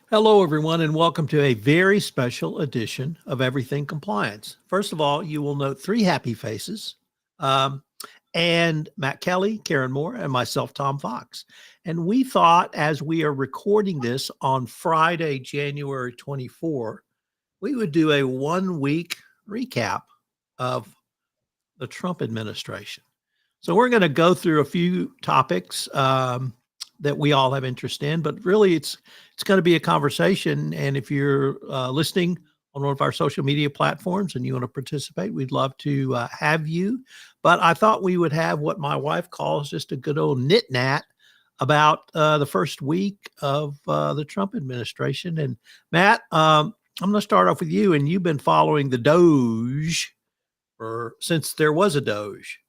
Hello, everyone, and welcome to a very special edition of Everything Compliance. First of all, you will note three happy faces, um, and Matt Kelly, Karen Moore, and myself, Tom Fox. And we thought, as we are recording this on Friday, January 24, we would do a 1 week recap of the Trump administration. So we're going to go through a few topics that we all have interest in, but really it's going to be a conversation. And if you're listening on one of our social media platforms and you want to participate, we'd love to have you. But I thought we would have what my wife calls just a good old nit nat about the first week of the Trump administration. And Matt, I'm going to start off with you, and you've been following the Doge or since there was a Doge.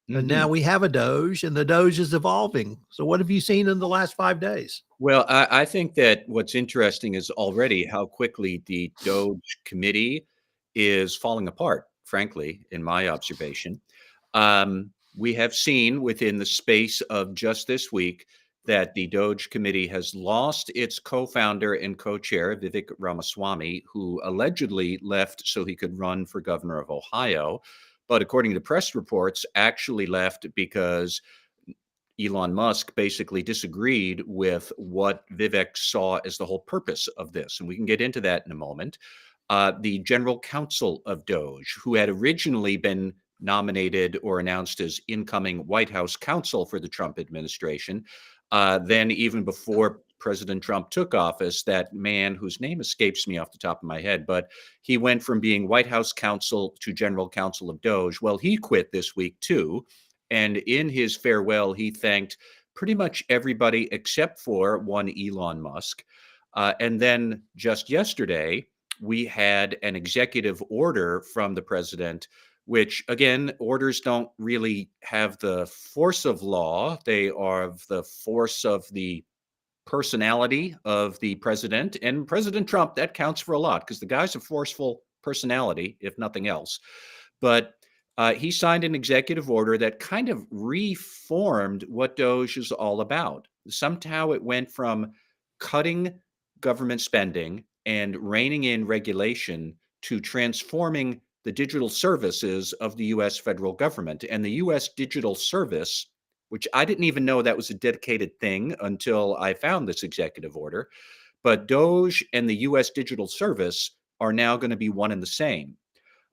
And Mhm. now we have a Doge, and the Doge is evolving. So, what have you seen in the last 5 days? Well, I think that what's interesting is already how quickly the Doge committee is falling apart, frankly, in my observation. We have seen within the space of just this week that the Doge committee has lost its co-founder and co-chair, Vivek Ramaswamy, who allegedly left so he could run for governor of Ohio. But according to press reports, actually left because Elon Musk basically disagreed with what Vivek saw as the whole purpose of this. And we can get into that in a moment. The general counsel of Doge, who had originally been nominated or announced as incoming White House counsel for the Trump administration, then even before President Trump took office, that man whose name escapes me off the top of my head, but he went from being White House counsel to general counsel of Doge. Well, he quit this week too. And in his farewell, he thanked pretty much everybody except for one Elon Musk. And then just yesterday, we had an executive order from the president, which again, orders don't really have the force of law. They are of the force of the personality of the president. And President Trump, that counts for a lot because the guy's a forceful personality, if nothing else. But he signed an executive order that kind of reformed what Doge is all about. Somehow it went from cutting government spending and reining in regulation to transforming the digital services of the US federal government. And the US digital service, which I didn't even know that was a dedicated thing until I found this executive order, but Doge and the US digital service are now going to be one and the same.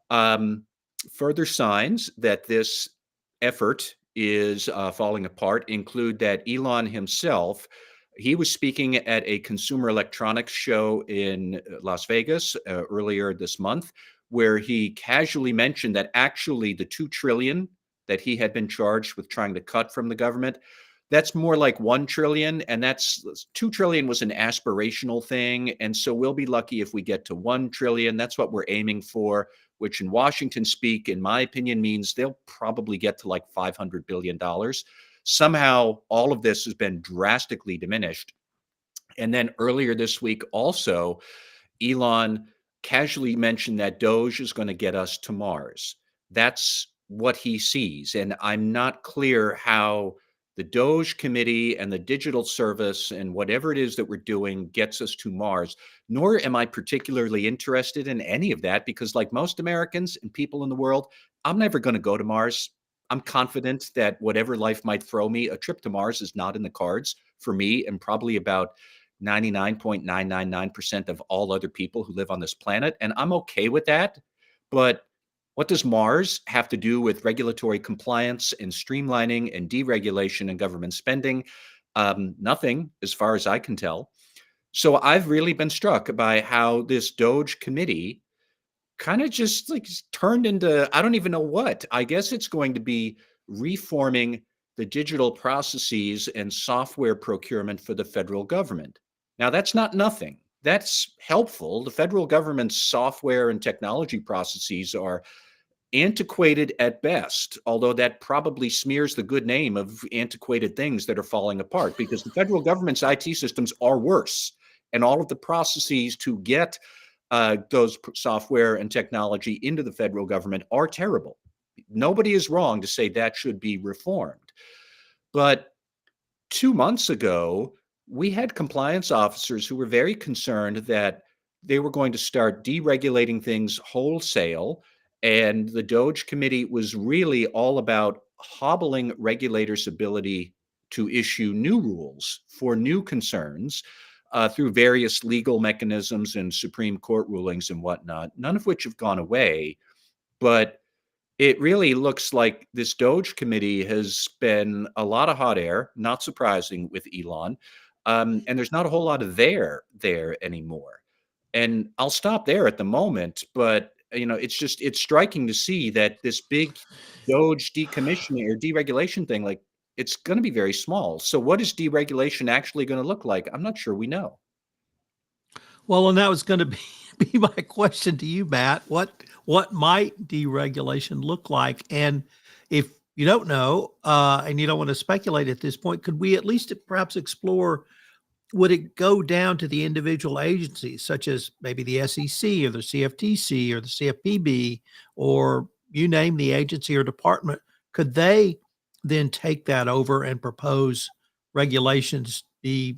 Um, Further signs that this effort is falling apart include that Elon himself, he was speaking at a consumer electronics show in Las Vegas earlier this month, where he casually mentioned that actually the 2 trillion that he had been charged with trying to cut from the government, that's more like 1 trillion, and that's 2 trillion was an aspirational thing, and so we'll be lucky if we get to 1 trillion. That's what we're aiming for, which in Washington speak, in my opinion, means they'll probably get to like $500 billion. Somehow, all of this has been drastically diminished. And then earlier this week, also, Elon casually mentioned that Doge is going to get us to Mars. That's what he sees. And I'm not clear how the Doge committee and the digital service and whatever it is that we're doing gets us to Mars, nor am I particularly interested in any of that because, like most Americans and people in the world, I'm never going to go to Mars. I'm confident that whatever life might throw me, a trip to Mars is not in the cards for me and probably about 99.999% of all other people who live on this planet. And I'm okay with that. But what does Mars have to do with regulatory compliance and streamlining and deregulation and government spending? Nothing, as far as I can tell. So I've really been struck by how this Doge committee kind of just like turned into, I don't even know what. I guess it's going to be reforming the digital processes and software procurement for the federal government. Now, that's not nothing. That's helpful. The federal government's software and technology processes are antiquated at best, although that probably smears the good name of antiquated things that are falling apart because the federal government's IT systems are worse. And all of the processes to get those software and technology into the federal government are terrible. Nobody is wrong to say that should be reformed. But 2 months ago, we had compliance officers who were very concerned that they were going to start deregulating things wholesale. And the Doge Committee was really all about hobbling regulators' ability to issue new rules for new concerns through various legal mechanisms and Supreme Court rulings and whatnot, none of which have gone away. But it really looks like this Doge Committee has been a lot of hot air, not surprising with Elon. And there's not a whole lot of there anymore. And I'll stop there at the moment, but it's striking to see that this big Doge decommissioning or deregulation thing, like it's going to be very small. So what is deregulation actually going to look like? I'm not sure we know. Well, and that was going to be my question to you, Matt. What might deregulation look like? And if you don't know, and you don't want to speculate at this point, could we at least perhaps explore, would it go down to the individual agencies, such as maybe the SEC or the CFTC or the CFPB, or you name the agency or department? Could they then take that over and propose regulations be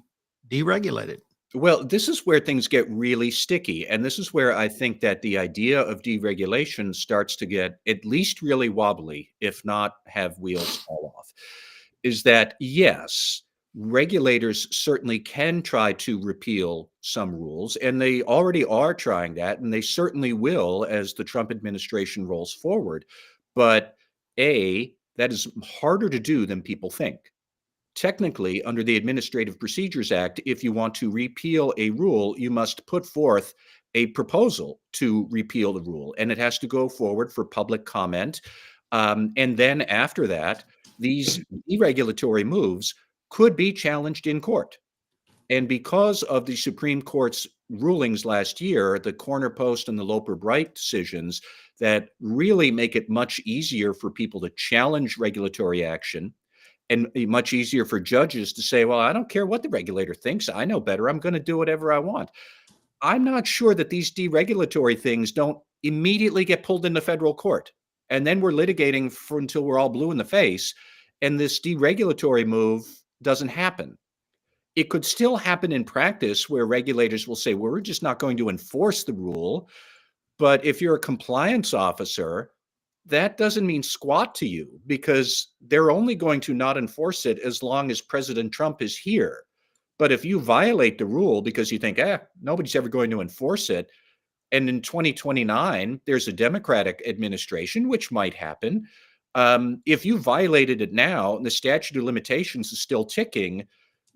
deregulated? Well, this is where things get really sticky. And this is where I think that the idea of deregulation starts to get at least really wobbly, if not have wheels fall off. Is that yes, regulators certainly can try to repeal some rules, and they already are trying that, and they certainly will as the Trump administration rolls forward. But that is harder to do than people think. Technically, under the Administrative Procedures Act, if you want to repeal a rule, you must put forth a proposal to repeal the rule, and it has to go forward for public comment. And then after that, these deregulatory moves could be challenged in court. And because of the Supreme Court's rulings last year, the Corner Post and the Loper Bright decisions that really make it much easier for people to challenge regulatory action, and much easier for judges to say, well, I don't care what the regulator thinks. I know better. I'm going to do whatever I want. I'm not sure that these deregulatory things don't immediately get pulled into federal court. And then we're litigating until we're all blue in the face. And this deregulatory move doesn't happen. It could still happen in practice where regulators will say, well, we're just not going to enforce the rule. But if you're a compliance officer, that doesn't mean squat to you, because they're only going to not enforce it as long as President Trump is here. But if you violate the rule because you think, nobody's ever going to enforce it, and in 2029, there's a Democratic administration, which might happen. If you violated it now and the statute of limitations is still ticking,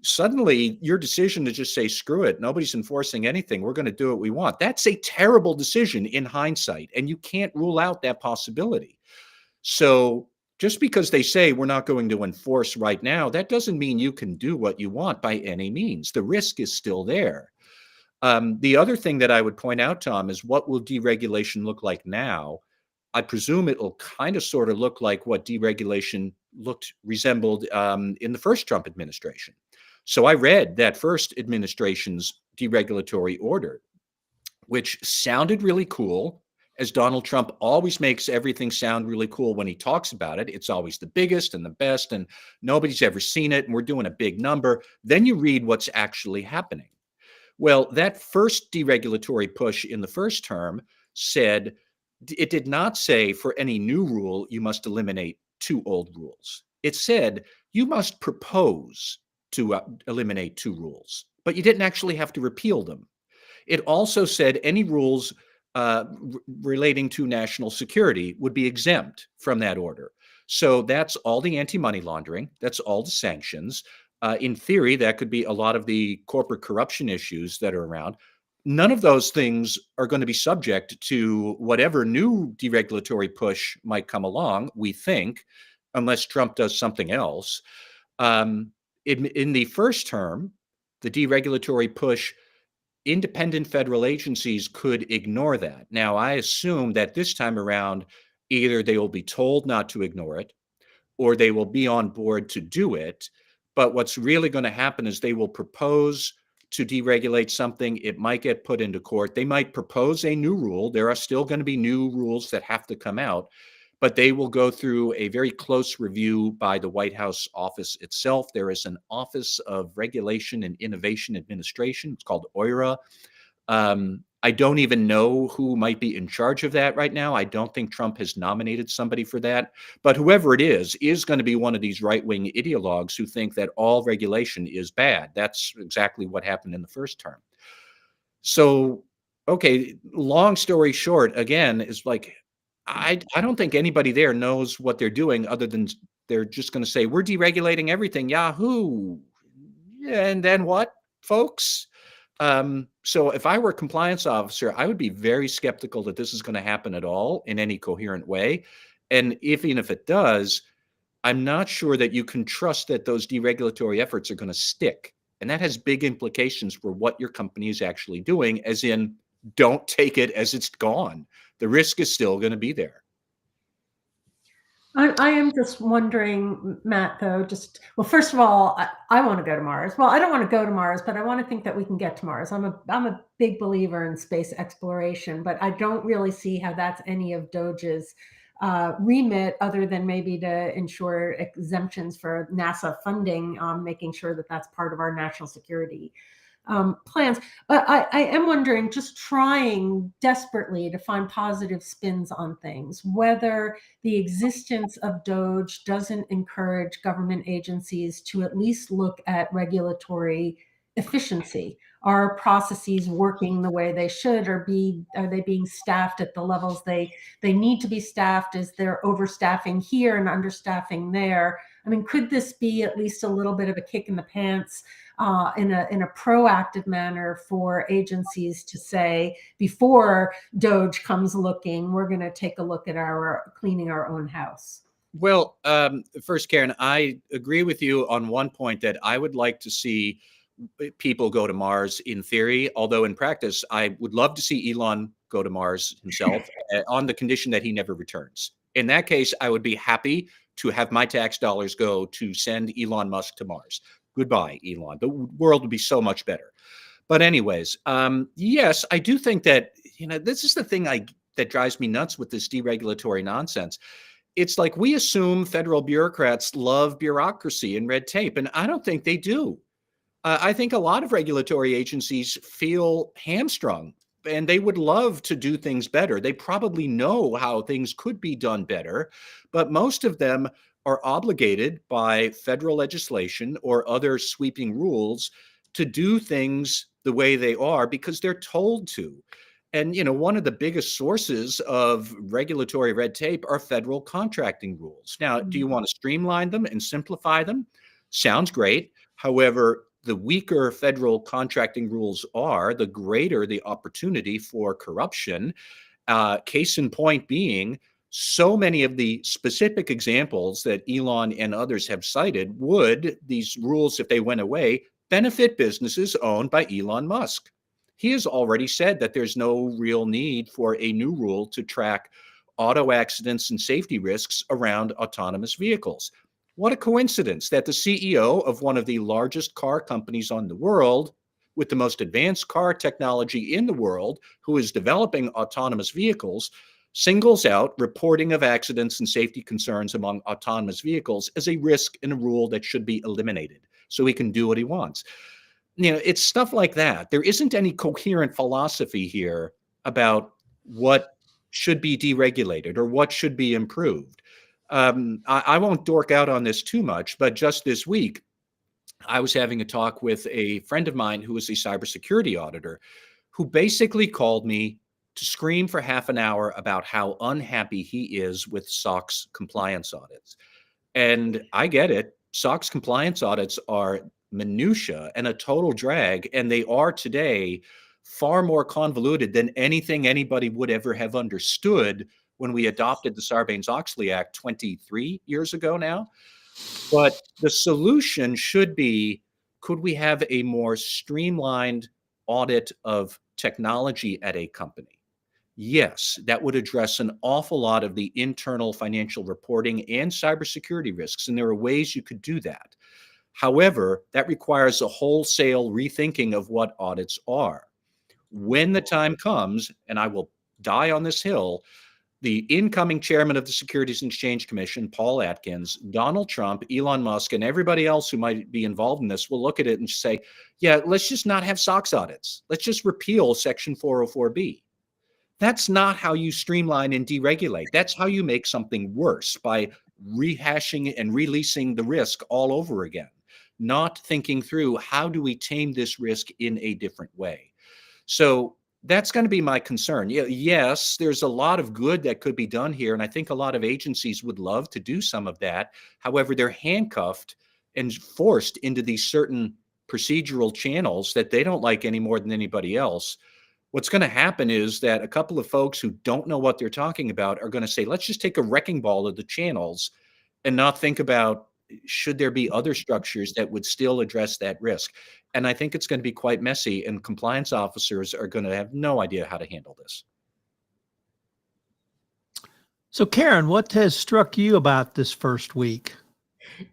suddenly your decision to just say, screw it, nobody's enforcing anything, we're going to do what we want. That's a terrible decision in hindsight, and you can't rule out that possibility. So just because they say we're not going to enforce right now, that doesn't mean you can do what you want by any means. The risk is still there. The other thing that I would point out, Tom, is what will deregulation look like now? I presume it will kind of sort of look like what deregulation resembled in the first Trump administration. So I read that first administration's deregulatory order, which sounded really cool, as Donald Trump always makes everything sound really cool when he talks about it. It's always the biggest and the best, and nobody's ever seen it, and we're doing a big number. Then you read what's actually happening. Well, that first deregulatory push in the first term said, it did not say for any new rule, you must eliminate 2 old rules. It said you must propose to eliminate 2 rules, but you didn't actually have to repeal them. It also said any rules relating to national security would be exempt from that order. So that's all the anti-money laundering. That's all the sanctions. In theory, that could be a lot of the corporate corruption issues that are around. None of those things are going to be subject to whatever new deregulatory push might come along, we think, unless Trump does something else. In the first term, the deregulatory push, independent federal agencies could ignore that. Now, I assume that this time around, either they will be told not to ignore it, or they will be on board to do it. But what's really going to happen is they will propose to deregulate something. It might get put into court. They might propose a new rule. There are still going to be new rules that have to come out. but they will go through a very close review by the White House office itself. There is an Office of Regulation and Innovation Administration. It's called OIRA. I don't even know who might be in charge of that right now. I don't think Trump has nominated somebody for that. But whoever it is going to be one of these right-wing ideologues who think that all regulation is bad. That's exactly what happened in the first term. So, okay, long story short, again, is like, I don't think anybody there knows what they're doing other than they're just going to say, we're deregulating everything. Yahoo. Yeah, and then what, folks? So if I were a compliance officer, I would be very skeptical that this is going to happen at all in any coherent way. And even if it does, I'm not sure that you can trust that those deregulatory efforts are going to stick. And that has big implications for what your company is actually doing, as in, don't take it as it's gone. The risk is still going to be there. I am just wondering, Matt, though, well, first of all, I want to go to Mars. Well, I don't want to go to Mars, but I want to think that we can get to Mars. I'm a big believer in space exploration, but I don't really see how that's any of DOGE's remit, other than maybe to ensure exemptions for NASA funding, making sure that that's part of our national security plans. But I am wondering, just trying desperately to find positive spins on things, whether the existence of DOGE doesn't encourage government agencies to at least look at regulatory efficiency. Are processes working the way they should, or are they being staffed at the levels they need to be staffed? Is there overstaffing here and understaffing there? I mean, could this be at least a little bit of a kick in the pants in a proactive manner for agencies to say, before DOGE comes looking, we're going to take a look at our cleaning our own house? Well, first, Karen, I agree with you on one point, that I would like to see people go to Mars in theory, although in practice, I would love to see Elon go to Mars himself on the condition that he never returns. In that case, I would be happy to have my tax dollars go to send Elon Musk to Mars. Goodbye, Elon. The world would be so much better. But anyways, yes, I do think that, this is the thing that drives me nuts with this deregulatory nonsense. It's like we assume federal bureaucrats love bureaucracy and red tape, and I don't think they do. I think a lot of regulatory agencies feel hamstrung, and they would love to do things better. They probably know how things could be done better, but most of them are obligated by federal legislation or other sweeping rules to do things the way they are because they're told to. And, one of the biggest sources of regulatory red tape are federal contracting rules. Now, do you want to streamline them and simplify them? Sounds great. However, the weaker federal contracting rules are, the greater the opportunity for corruption. Case in point being, so many of the specific examples that Elon and others have cited would, these rules, if they went away, benefit businesses owned by Elon Musk. He has already said that there's no real need for a new rule to track auto accidents and safety risks around autonomous vehicles. What a coincidence that the CEO of one of the largest car companies on the world, with the most advanced car technology in the world, who is developing autonomous vehicles, singles out reporting of accidents and safety concerns among autonomous vehicles as a risk in a rule that should be eliminated so he can do what he wants. It's stuff like that. There isn't any coherent philosophy here about what should be deregulated or what should be improved. I won't dork out on this too much, but just this week, I was having a talk with a friend of mine who is a cybersecurity auditor, who basically called me to scream for half an hour about how unhappy he is with SOX compliance audits. And I get it. SOX compliance audits are minutia and a total drag, and they are today far more convoluted than anything anybody would ever have understood when we adopted the Sarbanes-Oxley Act 23 years ago now. But the solution should be, could we have a more streamlined audit of technology at a company? Yes, that would address an awful lot of the internal financial reporting and cybersecurity risks, and there are ways you could do that. However, that requires a wholesale rethinking of what audits are. When the time comes, and I will die on this hill, the incoming chairman of the Securities and Exchange Commission, Paul Atkins, Donald Trump, Elon Musk, and everybody else who might be involved in this will look at it and say, yeah, let's just not have SOX audits. Let's just repeal Section 404B. That's not how you streamline and deregulate. That's how you make something worse, by rehashing and releasing the risk all over again, not thinking through how do we tame this risk in a different way. So that's going to be my concern. Yes, there's a lot of good that could be done here, and I think a lot of agencies would love to do some of that. However, they're handcuffed and forced into these certain procedural channels that they don't like any more than anybody else. What's going to happen is that a couple of folks who don't know what they're talking about are going to say, let's just take a wrecking ball of the channels and not think about, should there be other structures that would still address that risk? And I think it's going to be quite messy, and compliance officers are going to have no idea how to handle this. So, Karen, what has struck you about this first week?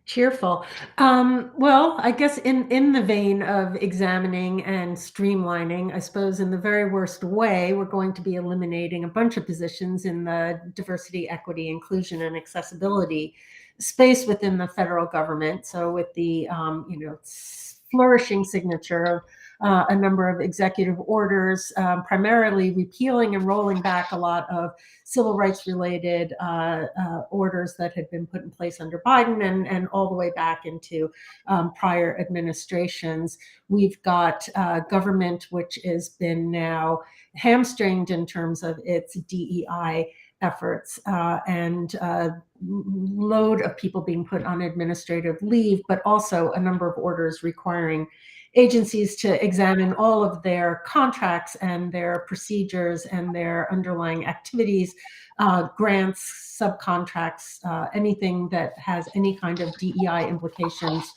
Cheerful. Well, I guess in the vein of examining and streamlining, I suppose in the very worst way, we're going to be eliminating a bunch of positions in the diversity, equity, inclusion, and accessibility space within the federal government. So with the flourishing signature of a number of executive orders, primarily repealing and rolling back a lot of civil rights related orders that had been put in place under Biden and all the way back into prior administrations. We've got government, which has been now hamstringed in terms of its DEI efforts and load of people being put on administrative leave, but also a number of orders requiring agencies to examine all of their contracts and their procedures and their underlying activities, grants, subcontracts, anything that has any kind of DEI implications,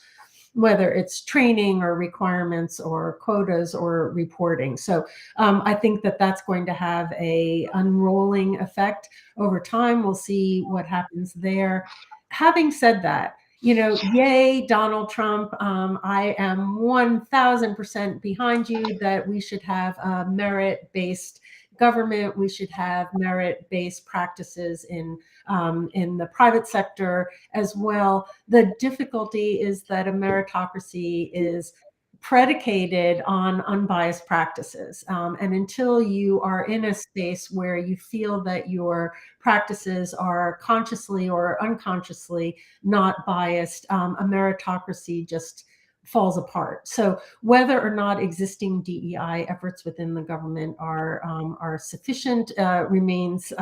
whether it's training or requirements or quotas or reporting. So I think that that's going to have a unrolling effect over time. We'll see what happens there. Having said that, yay, Donald Trump. I am 1000% behind you that we should have a merit-based government. We should have merit-based practices in the private sector as well. The difficulty is that a meritocracy is predicated on unbiased practices. And until you are in a space where you feel that your practices are consciously or unconsciously not biased, a meritocracy just falls apart. So whether or not existing DEI efforts within the government are sufficient remains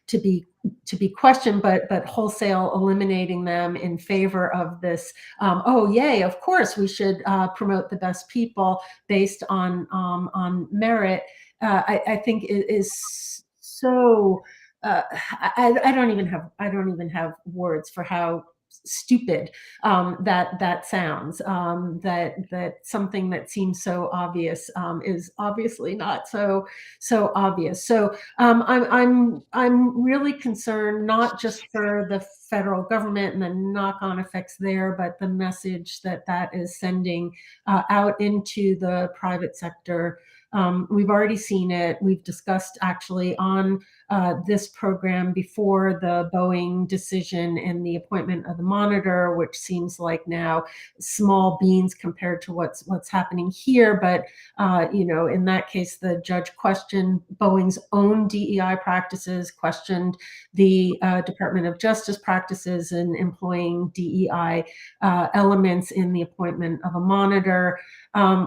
to be questioned, but wholesale eliminating them in favor of this, oh yay, of course we should promote the best people based on merit, I think is so I don't even have words for how stupid that sounds. That something that seems so obvious is obviously not so obvious. So I'm really concerned, not just for the federal government and the knock-on effects there, but the message that is sending out into the private sector. We've already seen it. We've discussed actually on this program before the Boeing decision and the appointment of the monitor, which seems like now small beans compared to what's happening here. But in that case, the judge questioned Boeing's own DEI practices, questioned the Department of Justice practices in employing DEI elements in the appointment of a monitor.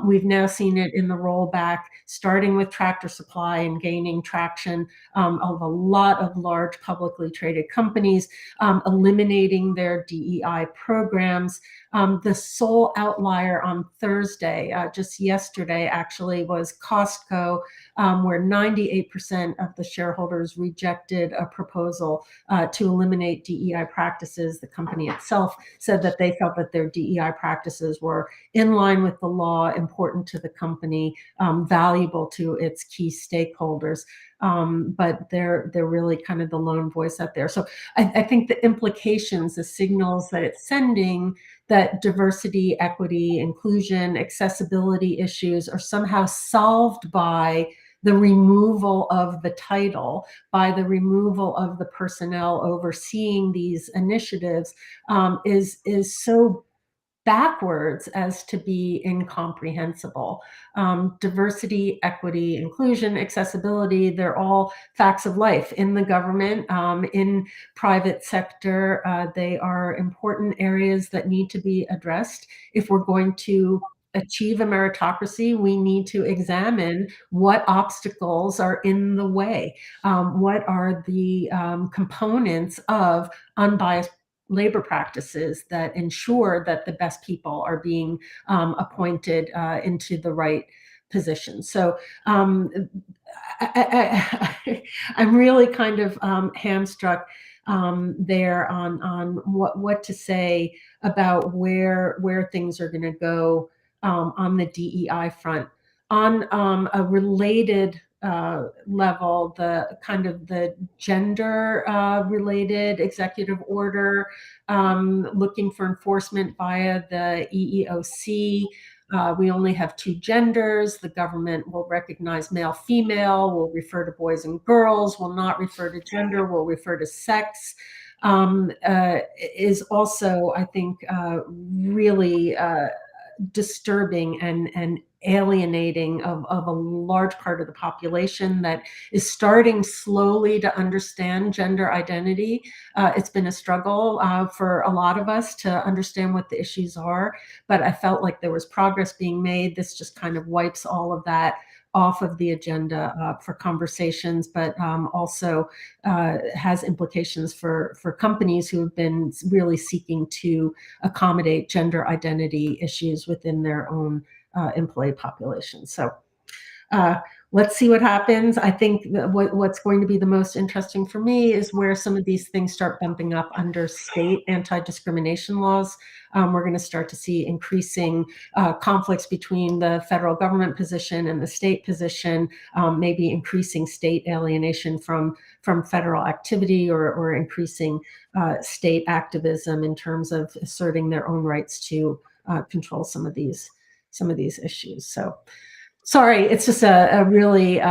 We've now seen it in the rollback, starting with Tractor Supply and gaining traction of a lot of large publicly traded companies, eliminating their DEI programs. The sole outlier on Thursday, just yesterday actually, was Costco, where 98% of the shareholders rejected a proposal to eliminate DEI practices. The company itself said that they felt that their DEI practices were in line with the law, important to the company, valuable to its key stakeholders. But they're really kind of the lone voice out there. So I think the implications, the signals that it's sending, that diversity, equity, inclusion, accessibility issues are somehow solved by the removal of the title, by the removal of the personnel overseeing these initiatives, is so backwards as to be incomprehensible. Diversity, equity, inclusion, accessibility, they're all facts of life in the government, in private sector. They are important areas that need to be addressed. If we're going to achieve a meritocracy, we need to examine what obstacles are in the way. What are the components of unbiased labor practices that ensure that the best people are being appointed into the right position. So I'm really kind of hamstruck there on what to say about where things are going to go on the DEI front. On a related level, the kind of the gender related executive order, looking for enforcement via the EEOC. We only have 2 genders. The government will recognize male, female, will refer to boys and girls, will not refer to gender, will refer to sex. Is also, I think, really disturbing and alienating of a large part of the population that is starting slowly to understand gender identity. It's been a struggle for a lot of us to understand what the issues are, but I felt like there was progress being made. This just kind of wipes all of that off of the agenda for conversations, but also has implications for companies who have been really seeking to accommodate gender identity issues within their own employee population. So let's see what happens. I think what's going to be the most interesting for me is where some of these things start bumping up under state anti-discrimination laws. We're going to start to see increasing conflicts between the federal government position and the state position, maybe increasing state alienation from federal activity, or increasing state activism in terms of asserting their own rights to control some of these issues. So sorry, it's just a really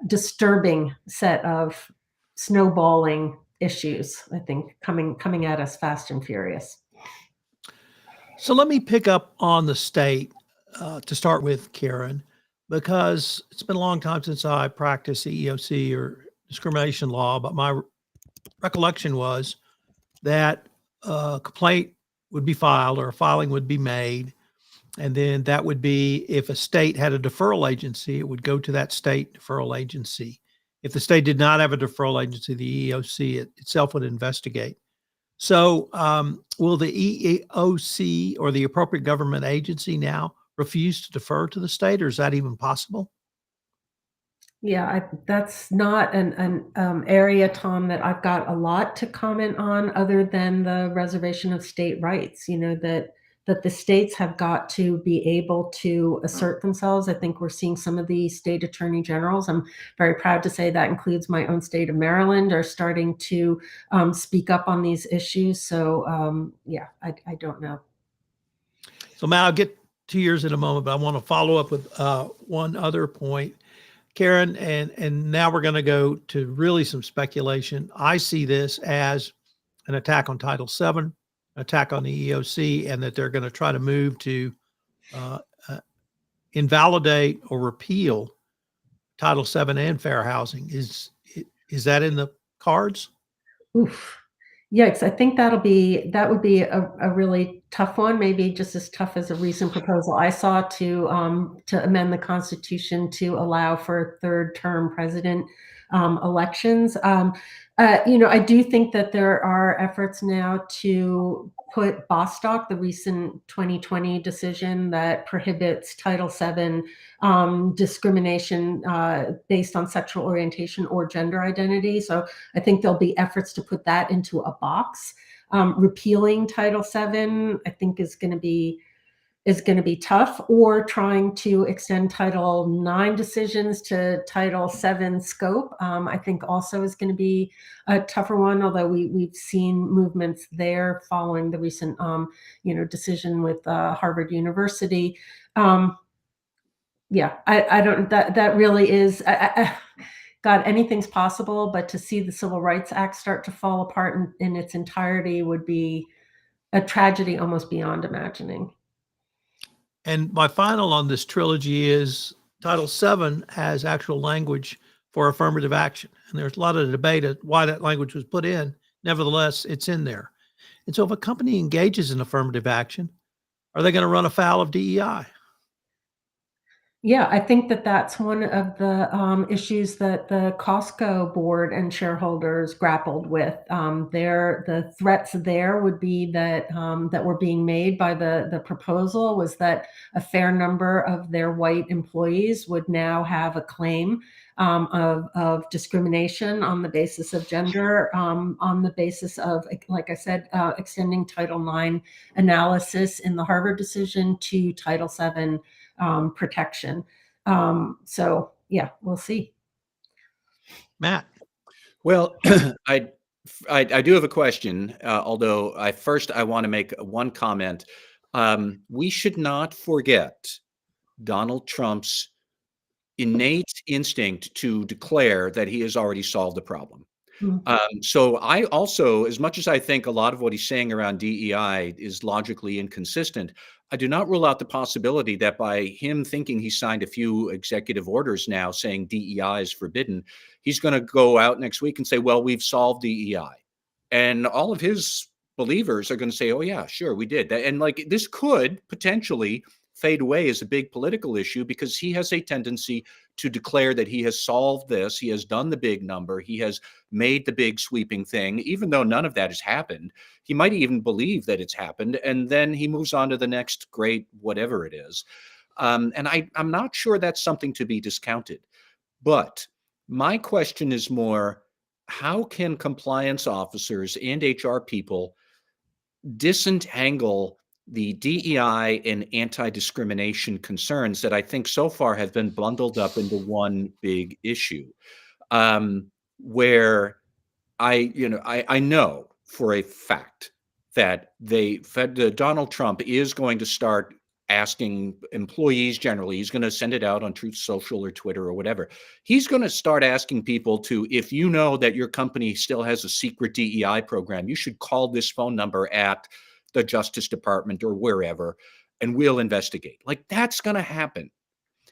disturbing set of snowballing issues, I think, coming at us fast and furious. So let me pick up on the state to start with, Karen, because it's been a long time since I practiced EEOC or discrimination law, but my recollection was that a complaint would be filed or a filing would be made. And then that would be, if a state had a deferral agency, it would go to that state deferral agency. If the state did not have a deferral agency, the EEOC itself would investigate. So will the EEOC or the appropriate government agency now refuse to defer to the state, or is that even possible? Yeah, that's not an area, Tom, that I've got a lot to comment on, other than the reservation of state rights, that the states have got to be able to assert themselves. I think we're seeing some of the state attorney generals, I'm very proud to say that includes my own state of Maryland, are starting to speak up on these issues. So yeah, I don't know. So Matt, I'll get to yours in a moment, but I want to follow up with one other point. Karen, and now we're going to go to really some speculation. I see this as an attack on Title VII, attack on the EEOC, and that they're going to try to move to invalidate or repeal Title VII and fair housing. Is that in the cards? Oof. Yikes. I think that would be a really tough one, maybe just as tough as a recent proposal I saw to amend the Constitution to allow for third-term president elections. I do think that there are efforts now to put Bostock, the recent 2020 decision that prohibits Title VII discrimination based on sexual orientation or gender identity. So I think there'll be efforts to put that into a box. Repealing Title VII, I think, is going to be tough, or trying to extend Title IX decisions to Title VII scope, I think also is going to be a tougher one, although we've seen movements there following the recent decision with Harvard University. Yeah, I don't, that really is, God, anything's possible, but to see the Civil Rights Act start to fall apart in its entirety would be a tragedy almost beyond imagining. And my final on this trilogy is Title VII has actual language for affirmative action. And there's a lot of debate at why that language was put in. Nevertheless, it's in there. And so if a company engages in affirmative action, are they going to run afoul of DEI? Yeah, I think that that's one of the issues that the Costco board and shareholders grappled with. The threats there would be that that were being made by the proposal was that a fair number of their white employees would now have a claim of discrimination on the basis of gender, on the basis of, like I said, extending Title IX analysis in the Harvard decision to Title VII protection. So yeah, we'll see. Matt. Well, I do have a question, although I want to make one comment. We should not forget Donald Trump's innate instinct to declare that he has already solved the problem. Mm. So I also, as much as I think a lot of what he's saying around DEI is logically inconsistent, I do not rule out the possibility that by him thinking he signed a few executive orders now saying DEI is forbidden, he's going to go out next week and say, well, we've solved DEI. And all of his believers are going to say, oh, yeah, sure, we did that. And like this could potentially fade away as a big political issue because he has a tendency to declare that he has solved this. He has done the big number. He has made the big sweeping thing, even though none of that has happened. He might even believe that it's happened, and then he moves on to the next great whatever it is. And I'm not sure that's something to be discounted. But my question is more, how can compliance officers and HR people disentangle the DEI and anti-discrimination concerns that I think so far have been bundled up into one big issue? Where I know for a fact that Donald Trump is going to start asking employees generally, he's going to send it out on Truth Social or Twitter or whatever. He's going to start asking people to, if you know that your company still has a secret DEI program, you should call this phone number at the Justice Department or wherever, and we'll investigate. Like that's going to happen.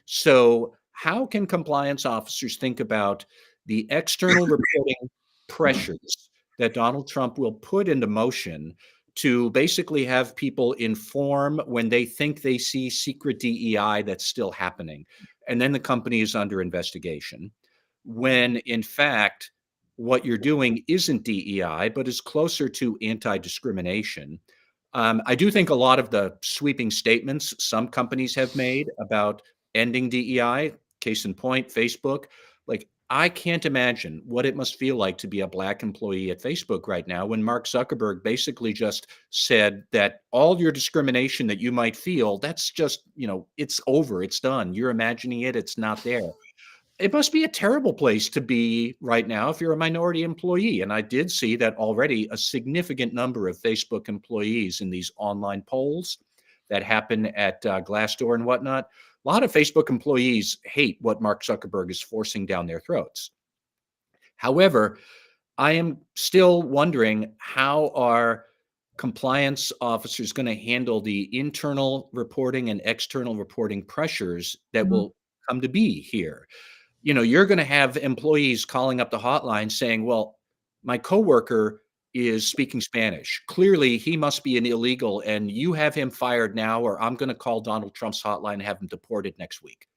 So how can compliance officers think about the external reporting pressures that Donald Trump will put into motion to basically have people inform when they think they see secret DEI that's still happening, and then the company is under investigation, when in fact what you're doing isn't DEI, but is closer to anti-discrimination? I do think a lot of the sweeping statements some companies have made about ending DEI, case in point, Facebook, like I can't imagine what it must feel like to be a Black employee at Facebook right now when Mark Zuckerberg basically just said that all your discrimination that you might feel, that's just, it's over, it's done. You're imagining it, it's not there. It must be a terrible place to be right now if you're a minority employee. And I did see that already a significant number of Facebook employees in these online polls that happen at Glassdoor and whatnot. A lot of Facebook employees hate what Mark Zuckerberg is forcing down their throats. However, I am still wondering, how are compliance officers going to handle the internal reporting and external reporting pressures that will come to be here? You're going to have employees calling up the hotline saying, well, my coworker is speaking Spanish. Clearly, he must be an illegal, and you have him fired now, or I'm going to call Donald Trump's hotline and have him deported next week.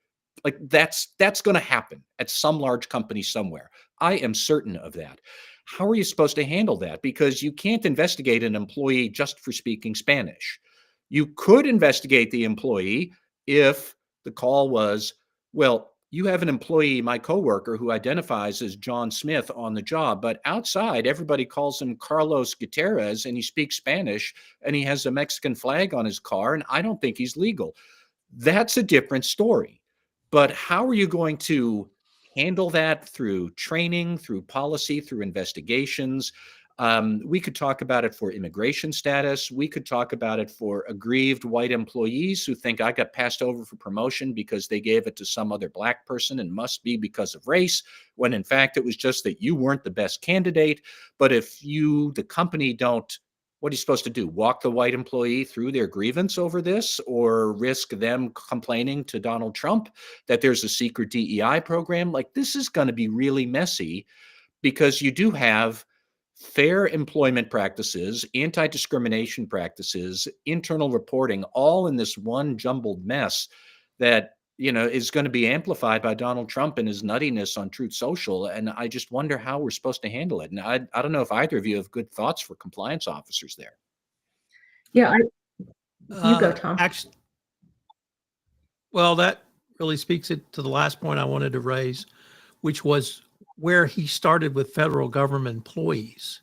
Like that's going to happen at some large company somewhere. I am certain of that. How are you supposed to handle that? Because you can't investigate an employee just for speaking Spanish. You could investigate the employee if the call was, well, you have an employee, my coworker, who identifies as John Smith on the job, but outside everybody calls him Carlos Gutierrez, and he speaks Spanish, and he has a Mexican flag on his car, and I don't think he's legal. That's a different story. But how are you going to handle that through training, through policy, through investigations? We could talk about it for immigration status. We could talk about it for aggrieved white employees who think I got passed over for promotion because they gave it to some other black person and must be because of race, when in fact it was just that you weren't the best candidate. But if you, the company, don't, what are you supposed to do? Walk the white employee through their grievance over this, or risk them complaining to Donald Trump that there's a secret DEI program? Like, this is going to be really messy, because you do have fair employment practices, anti-discrimination practices, internal reporting, all in this one jumbled mess that, is going to be amplified by Donald Trump and his nuttiness on Truth Social. And I just wonder how we're supposed to handle it. And I don't know if either of you have good thoughts for compliance officers there. Yeah, you go, Tom. Actually, well, that really speaks it to the last point I wanted to raise, which was where he started with federal government employees,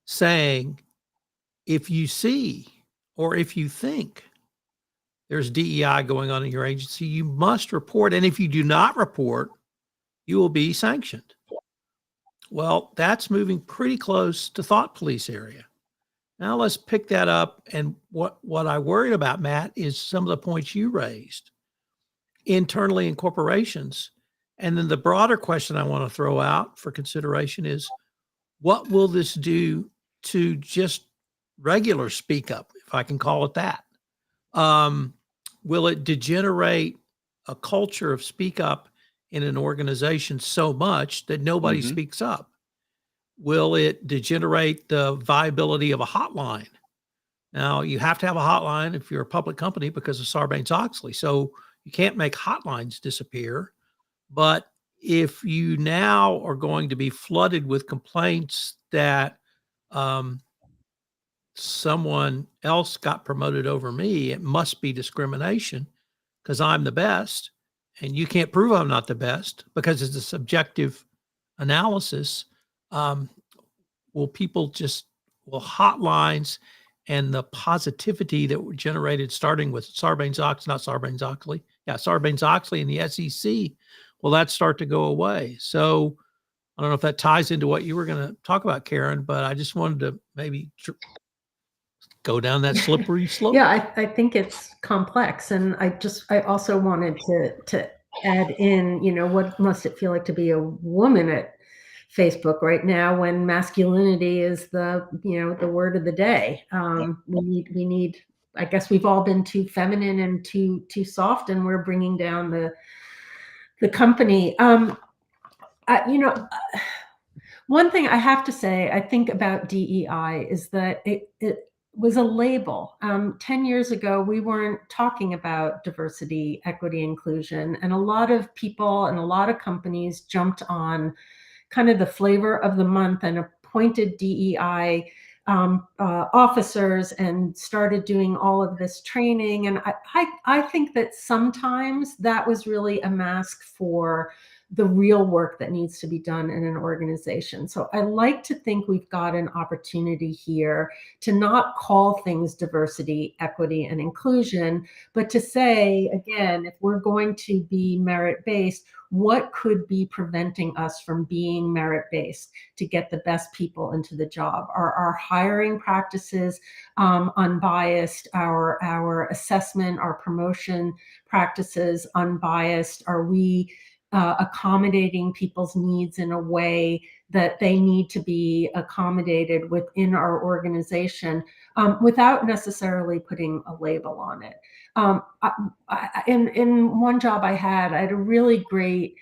saying, if you see or if you think there's DEI going on in your agency, you must report. And if you do not report, you will be sanctioned. Well, that's moving pretty close to thought police area. Now let's pick that up. And what I worried about, Matt, is some of the points you raised internally in corporations. And then the broader question I want to throw out for consideration is, what will this do to just regular speak up, if I can call it that? Will it degenerate a culture of speak up in an organization so much that nobody speaks up? Will it degenerate the viability of a hotline? Now, you have to have a hotline if you're a public company because of Sarbanes-Oxley. So you can't make hotlines disappear. But if you now are going to be flooded with complaints that someone else got promoted over me, it must be discrimination because I'm the best, and you can't prove I'm not the best because it's a subjective analysis. Will hotlines and the positivity that were generated starting with Sarbanes-Oxley and the SEC, will that start to go away? So I don't know if that ties into what you were going to talk about, Karen, but I just wanted to maybe go down that slippery slope. Yeah, I think it's complex. And I also wanted to add in, what must it feel like to be a woman at Facebook right now when masculinity is the word of the day. We need, I guess we've all been too feminine and too soft, and we're bringing down the company. One thing I have to say, I think about DEI is that it was a label. 10 years ago, we weren't talking about diversity, equity, inclusion, and a lot of people and a lot of companies jumped on kind of the flavor of the month and appointed DEI officers and started doing all of this training. And I think that sometimes that was really a mask for the real work that needs to be done in an organization. So I like to think we've got an opportunity here to not call things diversity, equity, and inclusion, but to say, again, if we're going to be merit-based, what could be preventing us from being merit-based to get the best people into the job? Are our hiring practices unbiased? Our assessment, our promotion practices unbiased? Are we accommodating people's needs in a way that they need to be accommodated within our organization without necessarily putting a label on it? In one job I had a really great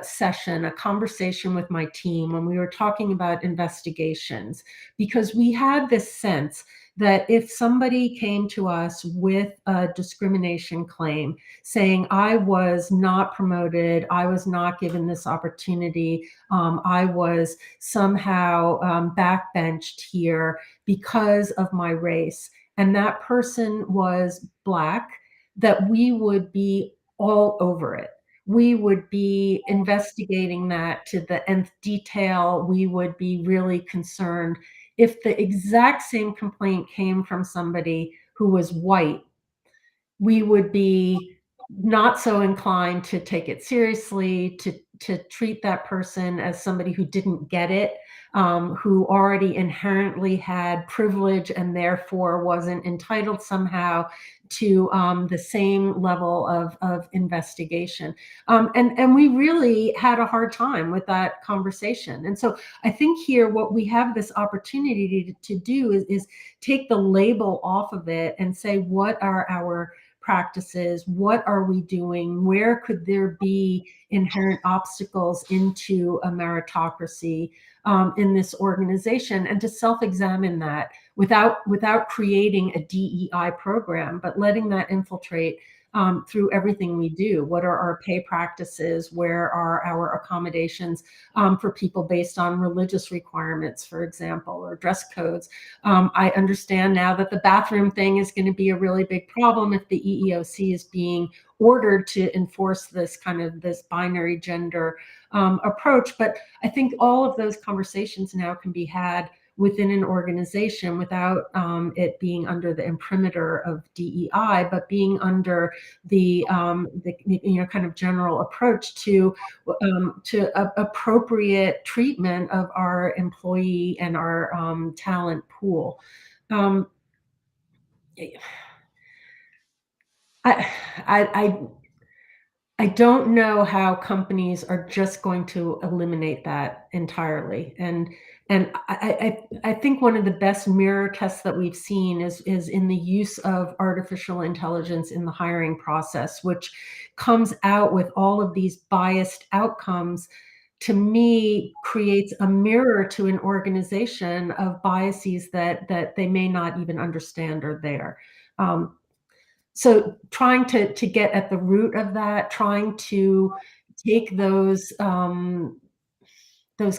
session, a conversation with my team when we were talking about investigations, because we had this sense that if somebody came to us with a discrimination claim saying, I was not promoted, I was not given this opportunity, I was somehow backbenched here because of my race, and that person was Black, that we would be all over it. We would be investigating that to the nth detail. We would be really concerned. If the exact same complaint came from somebody who was white, we would be not so inclined to take it seriously, to treat that person as somebody who didn't get it. who already inherently had privilege and therefore wasn't entitled somehow to the same level of investigation. And we really had a hard time with that conversation. And so I think here what we have this opportunity to do is take the label off of it and say, what are our practices? What are we doing? Where could there be inherent obstacles into a meritocracy in this organization? And to self-examine that without creating a DEI program, but letting that infiltrate through everything we do. What are our pay practices? Where are our accommodations for people based on religious requirements, for example, or dress codes? I understand now that the bathroom thing is going to be a really big problem if the EEOC is being ordered to enforce this binary gender approach. But I think all of those conversations now can be had within an organization without it being under the imprimatur of DEI, but being under the kind of general approach to appropriate treatment of our employee and our talent pool. I don't know how companies are just going to eliminate that entirely. And I think one of the best mirror tests that we've seen is in the use of artificial intelligence in the hiring process, which comes out with all of these biased outcomes. To me, creates a mirror to an organization of biases that they may not even understand are there. So trying to get at the root of that, trying to take those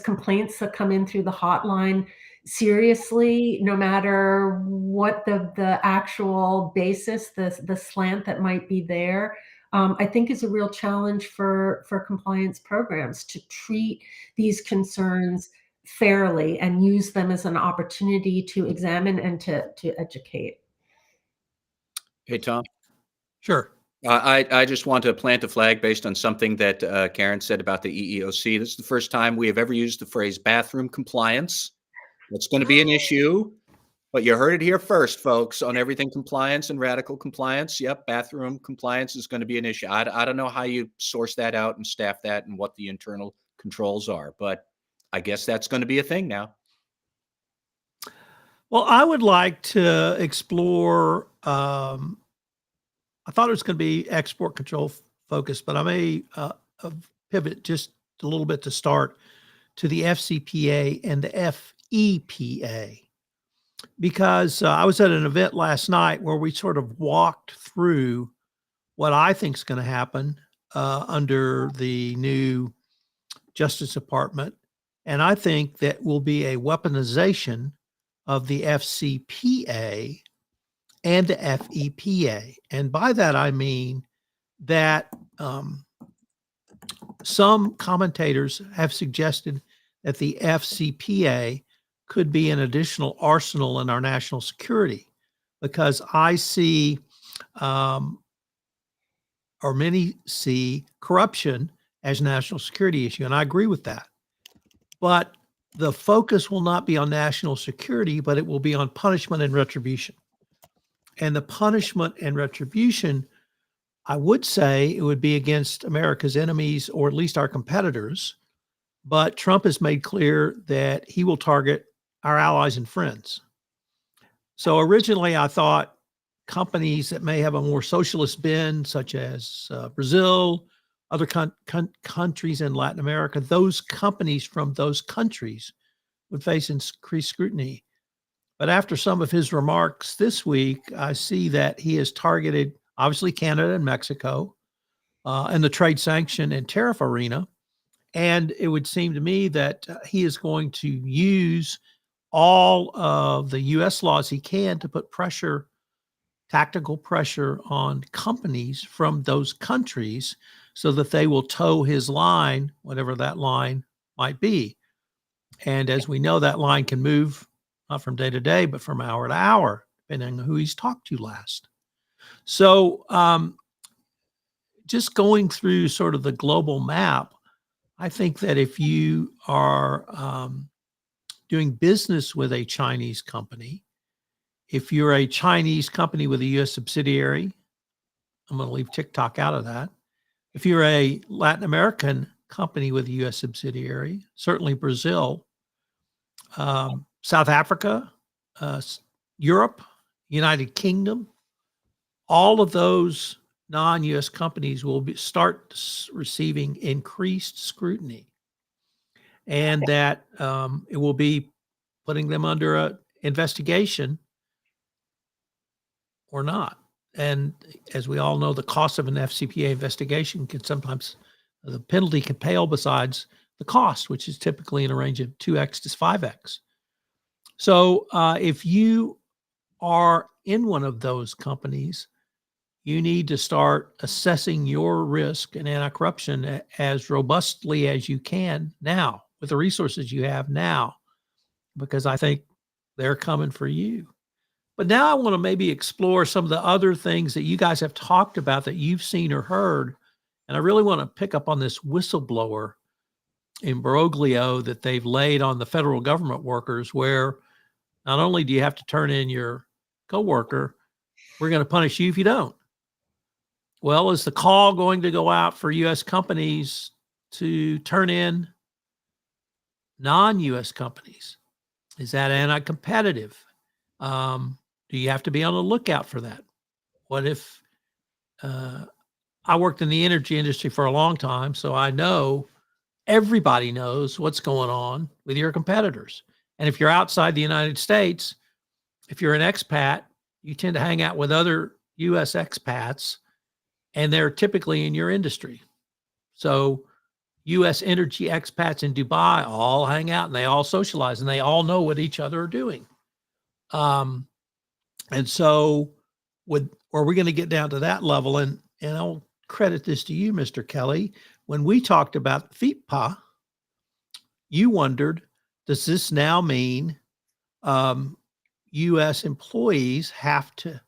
complaints that come in through the hotline seriously, no matter what the actual basis, the slant that might be there, I think is a real challenge for compliance programs to treat these concerns fairly and use them as an opportunity to examine and to educate. Hey, Tom. Sure. I just want to plant a flag based on something that Karen said about the EEOC. This is the first time we have ever used the phrase bathroom compliance. It's going to be an issue, but you heard it here first, folks, on everything compliance and radical compliance. Yep, bathroom compliance is going to be an issue. I don't know how you source that out and staff that and what the internal controls are, but I guess that's going to be a thing now. Well, I would like to explore. I thought it was going to be export control focused, but I may pivot just a little bit to start to the FCPA and the FEPA, because I was at an event last night where we sort of walked through what I think is going to happen under the new Justice Department. And I think that will be a weaponization of the FCPA and the FEPA. And by that, I mean that some commentators have suggested that the FCPA could be an additional arsenal in our national security, because I see, or many see, corruption as a national security issue. And I agree with that. But the focus will not be on national security, but it will be on punishment and retribution. And the punishment and retribution, I would say it would be against America's enemies, or at least our competitors. But Trump has made clear that he will target our allies and friends. So originally I thought companies that may have a more socialist bend, such as Brazil, other countries in Latin America, those companies from those countries would face increased scrutiny. But after some of his remarks this week, I see that he has targeted, obviously, Canada and Mexico in the trade sanction and tariff arena. And it would seem to me that he is going to use all of the U.S. laws he can to put pressure, tactical pressure, on companies from those countries so that they will toe his line, whatever that line might be. And as we know, that line can move not from day to day, but from hour to hour, depending on who he's talked to last. So just going through sort of the global map, I think that if you are doing business with a Chinese company, if you're a Chinese company with a U.S. subsidiary, I'm going to leave TikTok out of that. If you're a Latin American company with a U.S. subsidiary, certainly Brazil, South Africa, Europe, United Kingdom, all of those non-U.S. companies will start receiving increased scrutiny, and that it will be putting them under an investigation or not. And as we all know, the cost of an FCPA investigation can sometimes, the penalty can pale besides the cost, which is typically in a range of 2x to 5x. So if you are in one of those companies, you need to start assessing your risk and anti-corruption as robustly as you can now with the resources you have now, because I think they're coming for you. But now I want to maybe explore some of the other things that you guys have talked about that you've seen or heard. And I really want to pick up on this whistleblower imbroglio that they've laid on the federal government workers, where not only do you have to turn in your coworker, we're going to punish you if you don't. Well, is the call going to go out for U.S. companies to turn in non-U.S. companies? Is that anti-competitive? Do you have to be on the lookout for that? What if I worked in the energy industry for a long time, so I know everybody knows what's going on with your competitors. And if you're outside the United States, if you're an expat, you tend to hang out with other U.S. expats, and they're typically in your industry. So U.S. energy expats in Dubai all hang out and they all socialize and they all know what each other are doing. And so are we going to get down to that level? And I'll credit this to you, Mr. Kelly. When we talked about FIPA, you wondered, does this now mean U.S. employees have to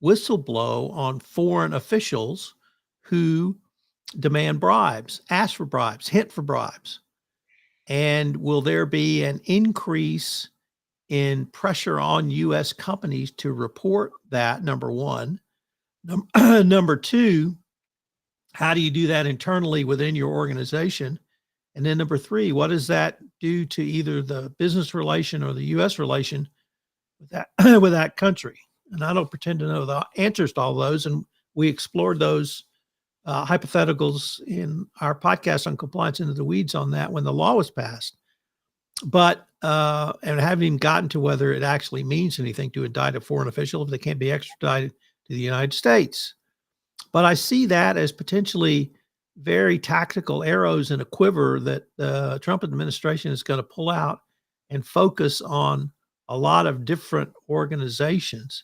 whistleblow on foreign officials who demand bribes, ask for bribes, hint for bribes? And will there be an increase in pressure on U.S. companies to report that, number one? Number two, how do you do that internally within your organization? And then number three, what does that do to either the business relation or the U.S. relation with that, with that country? And I don't pretend to know the answers to all those. And we explored those hypotheticals in our podcast on Compliance Into the Weeds on that when the law was passed. But, and haven't even gotten to whether it actually means anything to indict a foreign official if they can't be extradited to the United States. But I see that as potentially very tactical arrows in a quiver that the Trump administration is going to pull out and focus on a lot of different organizations.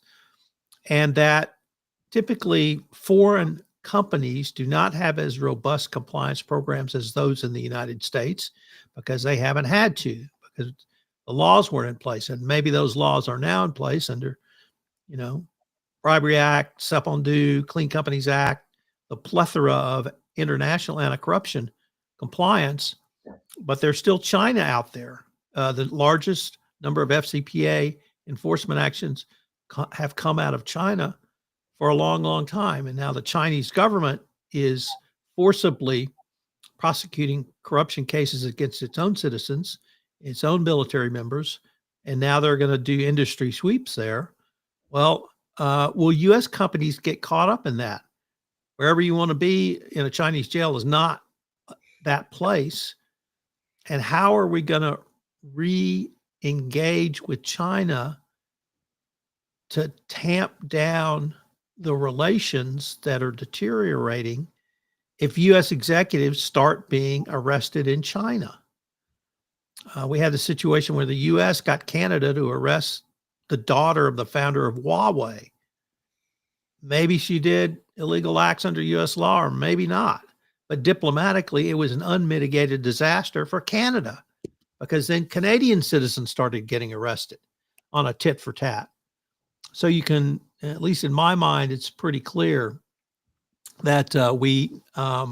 And that typically foreign companies do not have as robust compliance programs as those in the United States because they haven't had to, because the laws weren't in place. And maybe those laws are now in place under, Bribery Act, SEP-on-Due, Clean Companies Act, the plethora of international anti-corruption compliance, but there's still China out there. The largest number of FCPA enforcement actions have come out of China for a long, long time. And now the Chinese government is forcibly prosecuting corruption cases against its own citizens, its own military members, and now they're going to do industry sweeps there. Well, will U.S. companies get caught up in that? Wherever you want to be in a Chinese jail is not that place. And how are we going to re-engage with China to tamp down the relations that are deteriorating if U.S. executives start being arrested in China? We had the situation where the U.S. got Canada to arrest the daughter of the founder of Huawei. Maybe she did illegal acts under U.S. law, or maybe not. But diplomatically, it was an unmitigated disaster for Canada, because then Canadian citizens started getting arrested on a tit for tat. So you can, at least in my mind, it's pretty clear that we are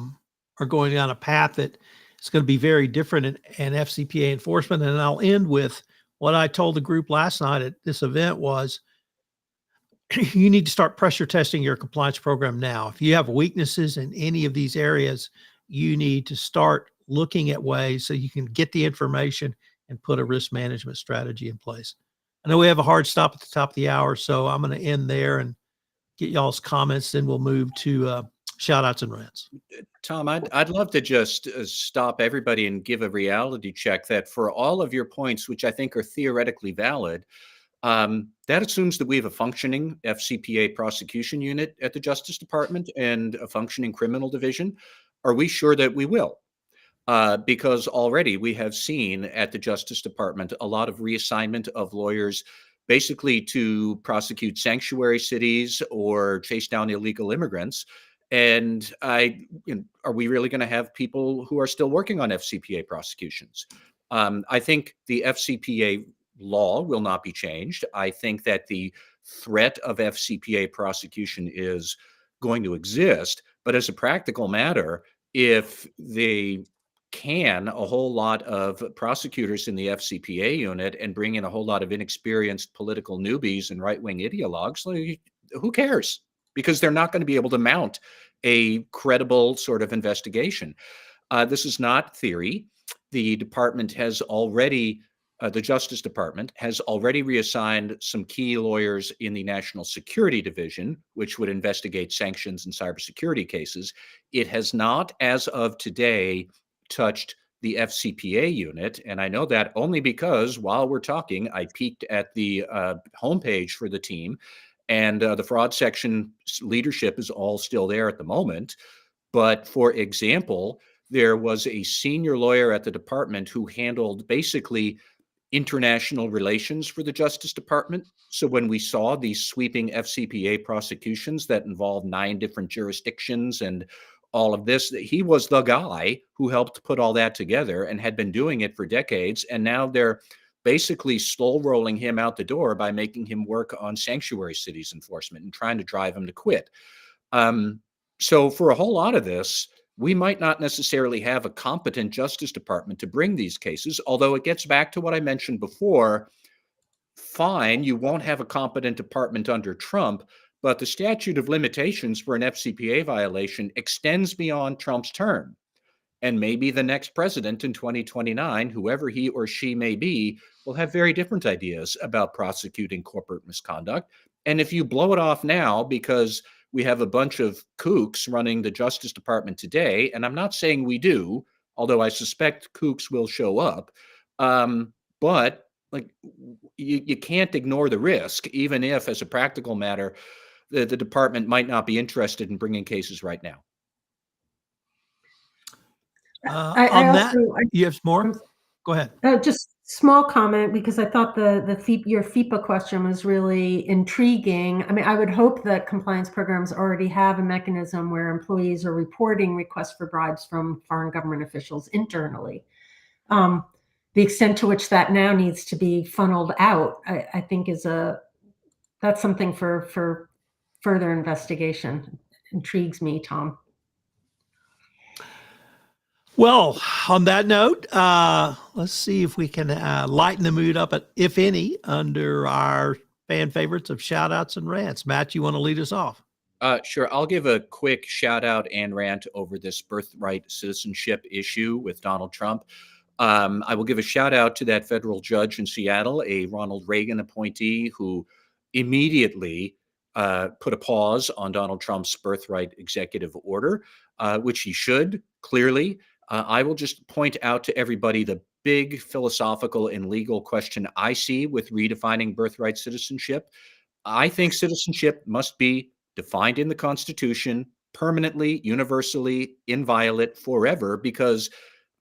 going down a path that is going to be very different in FCPA enforcement. And I'll end with what I told the group last night at this event was you need to start pressure testing your compliance program now. If you have weaknesses in any of these areas, you need to start looking at ways so you can get the information and put a risk management strategy in place. I know we have a hard stop at the top of the hour, so I'm going to end there and get y'all's comments. Then we'll move to shout outs and rants. Tom, I'd love to just stop everybody and give a reality check that for all of your points, which I think are theoretically valid, that assumes that we have a functioning FCPA prosecution unit at the Justice Department and a functioning criminal division. Are we sure that we will? Because already we have seen at the Justice Department a lot of reassignment of lawyers basically to prosecute sanctuary cities or chase down illegal immigrants. And are we really going to have people who are still working on FCPA prosecutions? I think the FCPA law will not be changed. I think that the threat of FCPA prosecution is going to exist. But as a practical matter, if they can a whole lot of prosecutors in the FCPA unit and bring in a whole lot of inexperienced political newbies and right-wing ideologues, like, who cares? Because they're not going to be able to mount a credible sort of investigation. This is not theory. The department has already, the Justice Department has already reassigned some key lawyers in the National Security Division, which would investigate sanctions and cybersecurity cases. It has not, as of today, touched the FCPA unit. And I know that only because while we're talking, I peeked at the homepage for the team, and the fraud section leadership is all still there at the moment. But for example, there was a senior lawyer at the department who handled basically international relations for the Justice Department. So when we saw these sweeping FCPA prosecutions that involved 9 different jurisdictions and all of this, he was the guy who helped put all that together and had been doing it for decades. And now they're basically slow rolling him out the door by making him work on sanctuary cities enforcement and trying to drive him to quit. So for a whole lot of this, we might not necessarily have a competent Justice Department to bring these cases, although it gets back to what I mentioned before. Fine, you won't have a competent department under Trump, but the statute of limitations for an FCPA violation extends beyond Trump's term. And maybe the next president in 2029, whoever he or she may be, will have very different ideas about prosecuting corporate misconduct. And if you blow it off now because we have a bunch of kooks running the Justice Department today, and I'm not saying we do, although I suspect kooks will show up, but like you can't ignore the risk, even if, as a practical matter, the department might not be interested in bringing cases right now. On that, you have more? Go ahead. Just small comment, because I thought your FIPA question was really intriguing. I mean, I would hope that compliance programs already have a mechanism where employees are reporting requests for bribes from foreign government officials internally. The extent to which that now needs to be funneled out, I think that's something for further investigation. Intrigues me, Tom. Well, on that note, let's see if we can lighten the mood up, if any, under our fan favorites of shout outs and rants. Matt, you want to lead us off? Sure. I'll give a quick shout out and rant over this birthright citizenship issue with Donald Trump. I will give a shout out to that federal judge in Seattle, a Ronald Reagan appointee, who immediately put a pause on Donald Trump's birthright executive order, which he should, clearly. I will just point out to everybody the big philosophical and legal question I see with redefining birthright citizenship. I think citizenship must be defined in the Constitution permanently, universally, inviolate, forever, because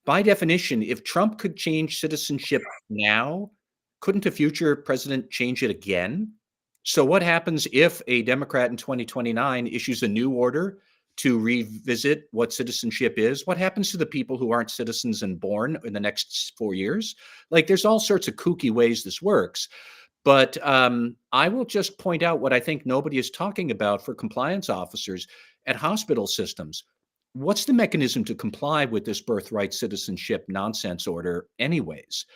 by definition, if Trump could change citizenship now, couldn't a future president change it again? So what happens if a Democrat in 2029 issues a new order to revisit what citizenship is? What happens to the people who aren't citizens and born in the next 4 years? Like, there's all sorts of kooky ways this works. But I will just point out what I think nobody is talking about for compliance officers at hospital systems. What's the mechanism to comply with this birthright citizenship nonsense order anyways?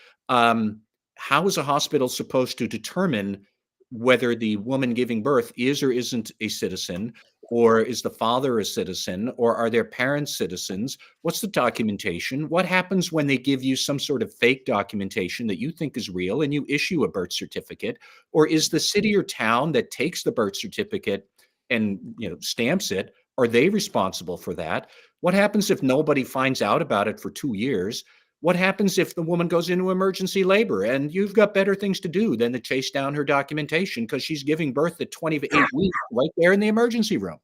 how is a hospital supposed to determine whether the woman giving birth is or isn't a citizen, or is the father a citizen, or are their parents citizens? What's the documentation? What happens when they give you some sort of fake documentation that you think is real and you issue a birth certificate? Or is the city or town that takes the birth certificate and stamps it, are they responsible for that? What happens if nobody finds out about it for 2 years? What happens if the woman goes into emergency labor and you've got better things to do than to chase down her documentation because she's giving birth at 28 weeks right there in the emergency room?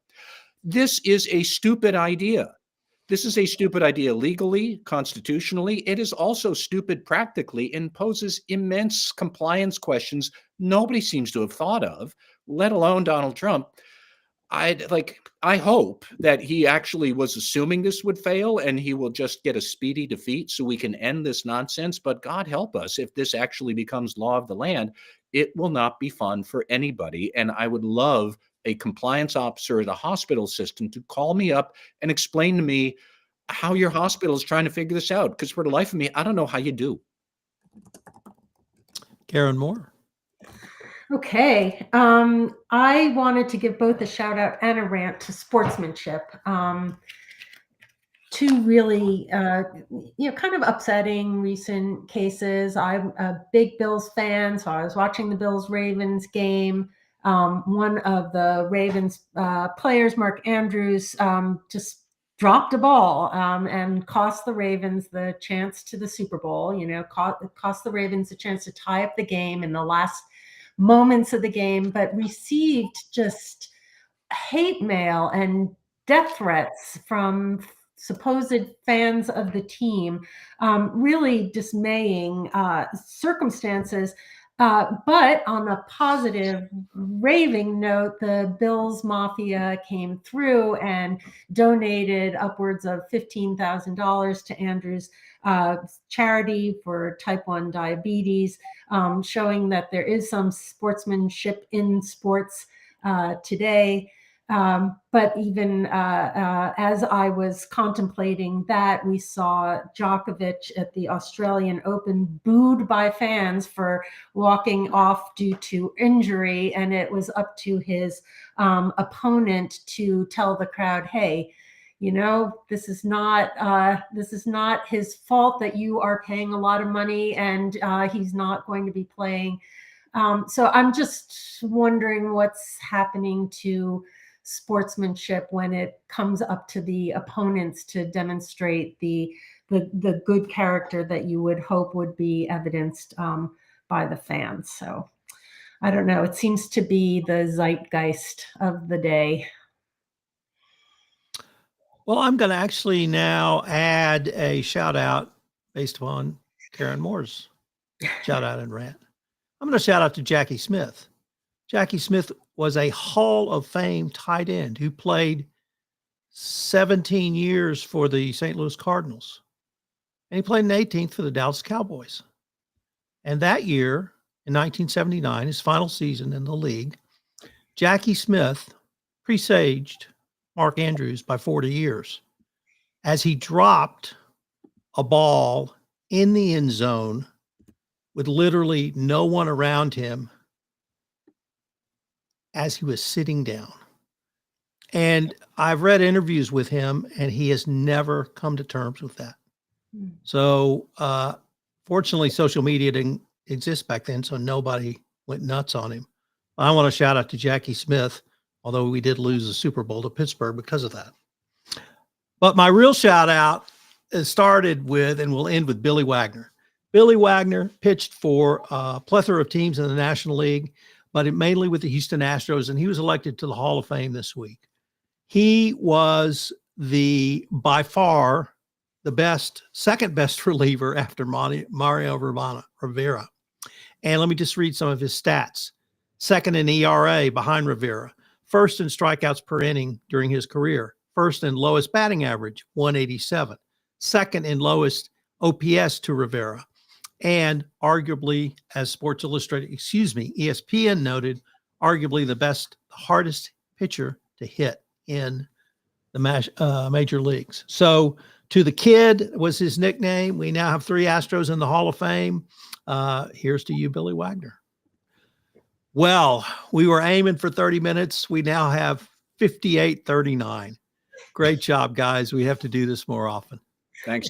This is a stupid idea. This is a stupid idea legally, constitutionally. It is also stupid practically and poses immense compliance questions nobody seems to have thought of, let alone Donald Trump. I hope that he actually was assuming this would fail and he will just get a speedy defeat so we can end this nonsense. But God help us, if this actually becomes law of the land, it will not be fun for anybody. And I would love a compliance officer at a hospital system to call me up and explain to me how your hospital is trying to figure this out. Because for the life of me, I don't know how you do. Karen Moore. Okay. I wanted to give both a shout out and a rant to sportsmanship. Two really, kind of upsetting recent cases. I'm a big Bills fan, so I was watching the Bills-Ravens game. One of the Ravens players, Mark Andrews, just dropped a ball and cost the Ravens the chance to the Super Bowl. Cost the Ravens a chance to tie up the game in the last moments of the game, but received just hate mail and death threats from supposed fans of the team. Really dismaying circumstances. But on a positive, raving note, the Bills Mafia came through and donated upwards of $15,000 to Andrew's charity for type 1 diabetes, showing that there is some sportsmanship in sports today. But even as I was contemplating that, we saw Djokovic at the Australian Open booed by fans for walking off due to injury, and it was up to his opponent to tell the crowd, "Hey, this is not his fault that you are paying a lot of money, and he's not going to be playing." So I'm just wondering what's happening to sportsmanship when it comes up to the opponents to demonstrate the good character that you would hope would be evidenced by the fans. So I don't know. It seems to be the zeitgeist of the day. Well, I'm going to actually now add a shout out based upon Karen Moore's shout out and rant. I'm going to shout out to Jackie Smith. Jackie Smith was a Hall of Fame tight end who played 17 years for the St. Louis Cardinals. And he played in 18th for the Dallas Cowboys. And that year, in 1979, his final season in the league, Jackie Smith presaged Mark Andrews by 40 years as he dropped a ball in the end zone with literally no one around him as he was sitting down. And I've read interviews with him, and he has never come to terms with that. So fortunately, social media didn't exist back then, so nobody went nuts on him. I want to shout out to Jackie Smith, although we did lose the Super Bowl to Pittsburgh because of that. But my real shout out started with and will end with Billy Wagner. Billy Wagner pitched for a plethora of teams in the National League, but mainly with the Houston Astros, and he was elected to the Hall of Fame this week. He was by far the second best reliever after Mario Rivera. And let me just read some of his stats. Second in ERA behind Rivera. First in strikeouts per inning during his career. First in lowest batting average, 187. Second in lowest OPS to Rivera. And arguably, as ESPN noted, arguably the hardest pitcher to hit in the major leagues. So To the Kid was his nickname. We now have 3 Astros in the Hall of Fame. Here's to you, Billy Wagner. Well, we were aiming for 30 minutes. We now have 58:39. Great job, guys. We have to do this more often. Thanks.